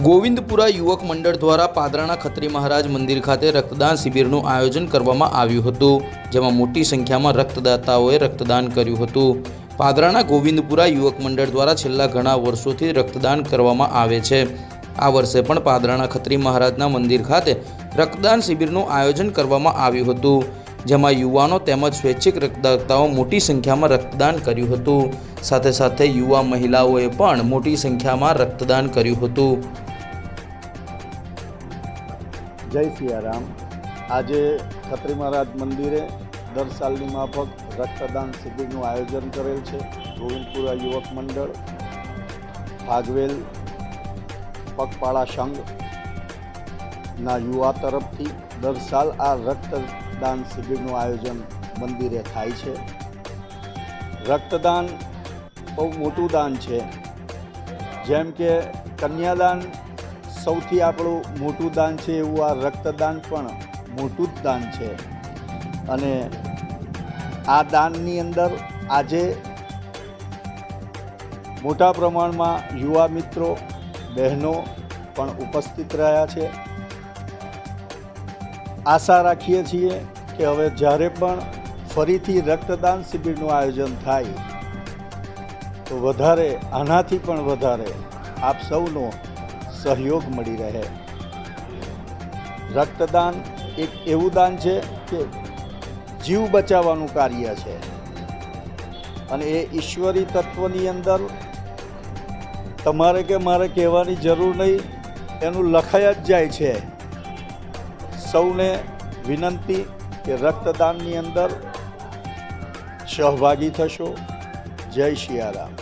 ગોવિંદપુરા યુવક મંડળ દ્વારા પાદરાના ખત્રી મહારાજ મંદિર ખાતે રક્તદાન શિબિરનું આયોજન કરવામાં આવ્યું હતું, જેમાં મોટી સંખ્યામાં રક્તદાતાઓએ રક્તદાન કર્યું હતું। પાદરાના ગોવિંદપુરા યુવક મંડળ દ્વારા છેલ્લા ઘણા વર્ષોથી રક્તદાન કરવામાં આવે છે। આ વર્ષે પણ પાદરાના ખત્રી મહારાજના મંદિર ખાતે રક્તદાન શિબિરનું આયોજન કરવામાં આવ્યું હતું, જેમાં યુવાનો તેમજ સ્વૈચ્છિક રક્તદાતાઓ મોટી સંખ્યામાં રક્તદાન કર્યું હતું। સાથે સાથે યુવા મહિલાઓએ પણ મોટી સંખ્યામાં રક્તદાન કર્યું હતું। જય સિયારામ। આજે ખત્રી મહારાજ મંદિરે દર સાલની માફક રક્તદાન શિબિરનું આયોજન કરેલ છે। ગોવિંદપુરા યુવક મંડળ, ભાગવેલ પગપાળા સંઘના યુવા તરફથી દર સાલ આ રક્તદાન શિબિરનું આયોજન મંદિરે થાય છે। રક્તદાન બહુ મોટું દાન છે, જેમ કે કન્યાદાન સૌથી આપણું મોટું દાન છે, એવું આ રક્તદાન પણ મોટું જ દાન છે। અને આ દાનની અંદર આજે મોટા પ્રમાણમાં યુવા મિત્રો, બહેનો પણ ઉપસ્થિત રહ્યા છે। આશા રાખીએ છીએ કે હવે જ્યારે પણ ફરીથી રક્તદાન શિબિરનું આયોજન થાય તો વધારે, આનાથી પણ વધારે આપ સૌનો સહયોગ મળી રહે। રક્તદાન એક એવું દાન છે કે જીવ બચાવવાનું કાર્ય છે, અને એ ઈશ્વરી તત્વની અંદર તમારે કે મારે કહેવાની જરૂર નહીં, એનું લખાઈ જ જાય છે। સૌને વિનંતી કે રક્તદાનની અંદર સહભાગી થશો। જય સિયારામ।